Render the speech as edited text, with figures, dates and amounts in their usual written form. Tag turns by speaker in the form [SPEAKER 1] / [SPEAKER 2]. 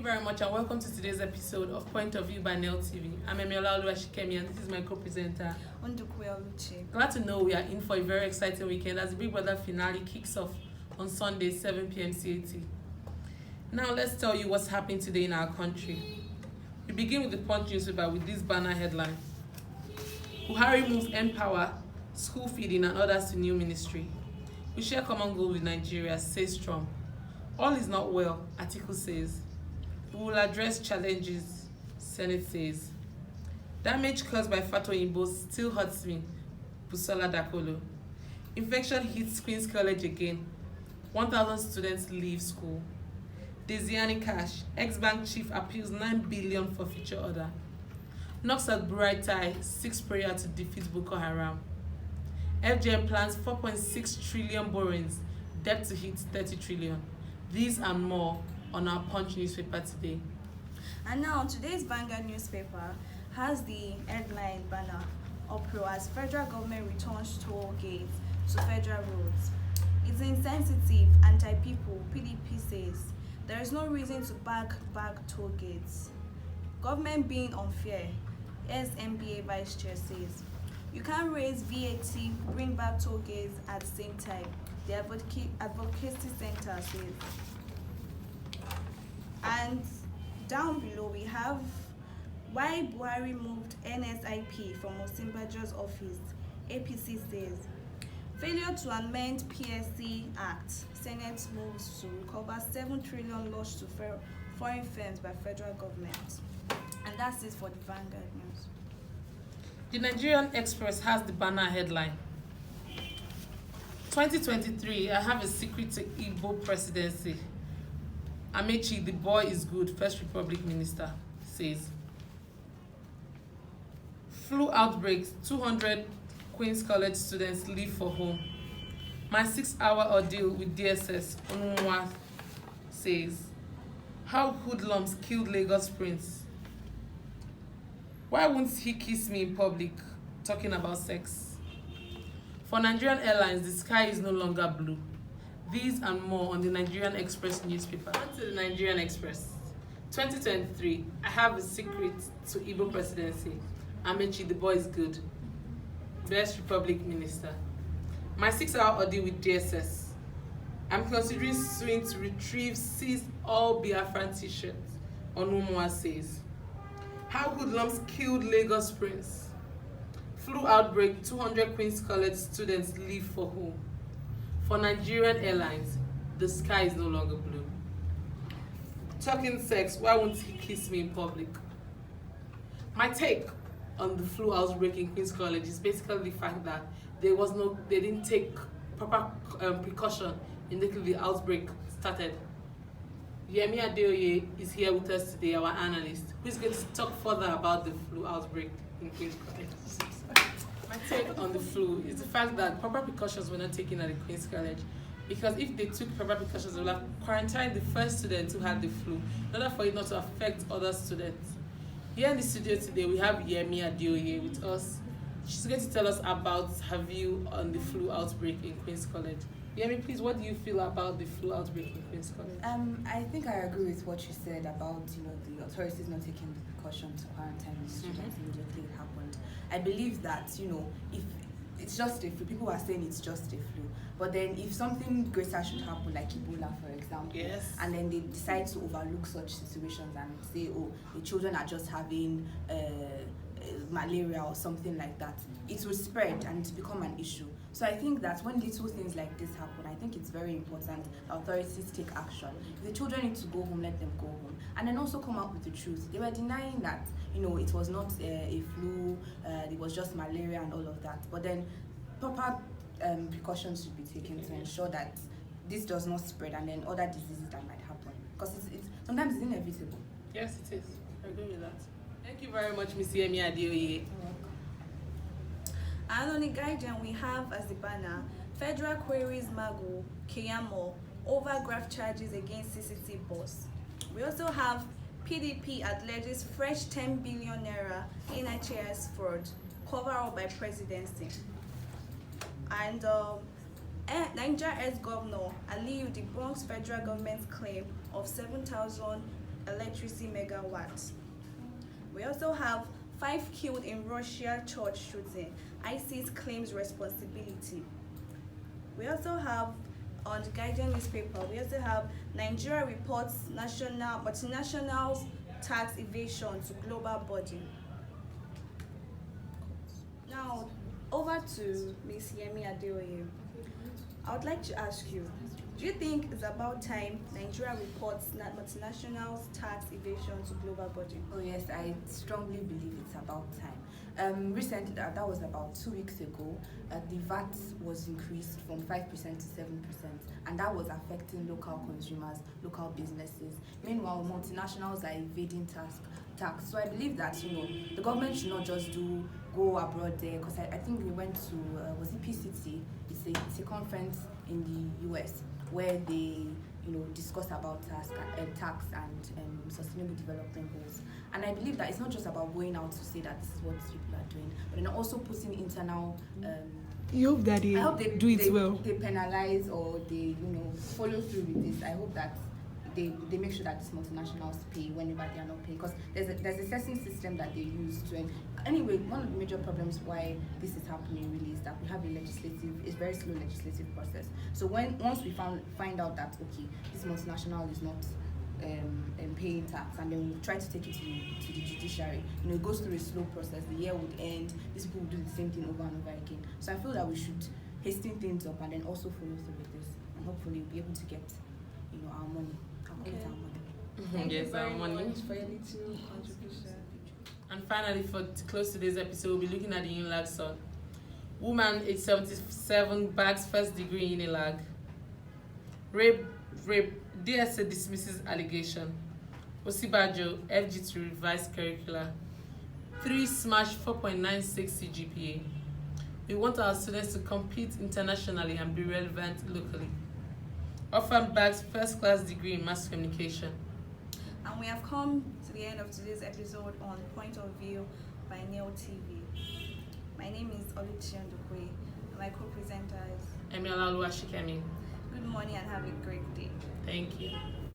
[SPEAKER 1] you very much and welcome to today's episode of Point of View by Nel TV. I'm Emiola Oluwashikemi and this is my co-presenter.
[SPEAKER 2] Ondukwe Oluchi.
[SPEAKER 1] Glad to know we are in for a very exciting weekend as the Big Brother finale kicks off on Sunday 7 p.m. CAT. Now let's tell you what's happening today in our country. We begin with the Punch newspaper with this banner headline. Buhari moves Empower, school feeding and others to new ministry. We share common goal with Nigeria, says Trump. All is not well, article says. We will address challenges, Senate says. Damage caused by Fatou Oyinbo still hurts me, Busola Dakolo. Infection hits Queen's College again. 1,000 students leave school. Desiani Cash, ex-bank chief appeals 9 billion for future order. Knocks at Burai Tai, 6 prayer to defeat Boko Haram. FGM plans 4.6 trillion borrowings, debt to hit 30 trillion. These and more on our Punch newspaper today.
[SPEAKER 2] And now today's Vanguard newspaper has the headline banner uproar as federal government returns toll gates to federal roads. It's insensitive, anti-people, PDP says. There is no reason to back toll gates. Government being unfair, SMBA vice chair says. You can't raise VAT, bring back toll gates at the same time. The advocacy center says. And down below we have why Buhari moved NSIP from Osinbajo's office. APC says. Failure to amend PSC Act. Senate moves to recover 7 trillion lost to foreign firms by federal government. And that's it for the Vanguard news.
[SPEAKER 1] The Nigerian Express has the banner headline. 2023, I have a secret to Igbo presidency. Amechi, the boy is good, First Republic Minister, says. Flu outbreaks, 200 Queen's College students leave for home. My 6-hour ordeal with DSS, Onumwa, says. How hoodlums killed Lagos Prince. Why won't he kiss me in public? Talking about sex. For Nigerian Airlines, the sky is no longer blue. These and more on the Nigerian Express newspaper. On to the Nigerian Express. 2023, I have a secret to Igbo presidency. Amechi, the boy is good. Best Republic Minister. My 6-hour ordeal with DSS. I'm considering suing to retrieve seized all Biafran t-shirts, Onumwa says. How hoodlums killed Lagos Prince. Flu outbreak, 200 Queen's College students leave for home. For Nigerian Airlines, the sky is no longer blue. Talking sex, why won't he kiss me in public? My take on the flu outbreak in Queen's College is basically the fact that they didn't take proper precaution immediately the outbreak started. Yemi Adeoye is here with us today, our analyst, who is going to talk further about the flu outbreak in Queen's College. My take on the flu is the fact that proper precautions were not taken at the Queen's College, because if they took proper precautions, they would have quarantined the first student who had the flu in order for it not to affect other students. Here in the studio today, we have Yemi Adeoye with us. She's going to tell us about her view on the flu outbreak in Queen's College. Yemi, please, what do you feel about the flu outbreak in Queen's College?
[SPEAKER 3] I think I agree with what you said about the authorities not taking the precaution to quarantine the students immediately it happened. I believe that if it's just a flu, people are saying it's just a flu, but then if something greater should happen, like Ebola, for example,
[SPEAKER 1] yes,
[SPEAKER 3] and then they decide to overlook such situations and say, oh, the children are just having malaria or something like that, it will spread and it become an issue. So I think that when little things like this happen, I think it's very important that authorities take action. If the children need to go home, let them go home. And then also come out with the truth. They were denying that, it was not a flu, it was just malaria and all of that. But then proper precautions should be taken to ensure that this does not spread and then other diseases that might happen. Because it's sometimes it's inevitable.
[SPEAKER 1] Yes, it is. I agree with that. Thank you very much, Ms. Yemi Adeoye.
[SPEAKER 2] And on the Guardian, we have as the banner, Federal queries Magu, Keyamo, over graft charges against CCT boss. We also have PDP alleges fresh 10 billion naira NHIS fraud, cover up by presidency. And Niger ex-governor Aliyu debunks federal government's claim of 7,000 electricity megawatts. We also have 5 killed in Russia church shooting. ISIS claims responsibility. We also have on the Guardian newspaper, we also have Nigeria reports multinationals tax evasion to global body. Now, over to Ms. Yemi Adeoye. I would like to ask you, do you think it's about time Nigeria reports multinationals tax evasion to global body?
[SPEAKER 3] Oh yes, I strongly believe it's about time. Recently, that was about 2 weeks ago, the VAT was increased from 5% to 7%, and that was affecting local consumers, local businesses. Meanwhile, multinationals are evading tax. So I believe that the government should not just go abroad there, because I think they went to was it PCT? It's a conference in the US where they discuss about tax and sustainable development goals. And I believe that it's not just about going out to say that this is what people are doing, but then also putting internal.
[SPEAKER 4] You hope that they do it well.
[SPEAKER 3] They penalize or they follow through with this. I hope that they make sure that these multinationals pay whenever they are not paying, because there's a assessing system that they use to. Anyway, one of the major problems why this is happening really is that we have a very slow legislative process. So once we find out that okay, this multinational is not paying tax, and then we try to take it to the judiciary, it goes through a slow process. The year would end, these people will do the same thing over and over again. So I feel that we should hasten things up and then also follow through with this, and hopefully we'll be able to get our money.
[SPEAKER 2] Thank you
[SPEAKER 1] Yes,
[SPEAKER 2] very
[SPEAKER 1] our money.
[SPEAKER 2] much for your little contribution.
[SPEAKER 1] And finally, to close today's episode, we'll be looking at the UNILAG son. Woman, age 77, bags first degree in UNILAG. Rape. DSA dismisses allegation. Osibajo, FG to revise curricula. 3 smash 4.96 CGPA. We want our students to compete internationally and be relevant locally. Orphan bags first class degree in mass communication.
[SPEAKER 2] And we have come to the end of today's episode on Point of View by Neo TV. My name is Oluchi Ndukwe, and my co-presenter is
[SPEAKER 1] Emiola Oluwashikemi.
[SPEAKER 2] Good morning and have a great day.
[SPEAKER 1] Thank you.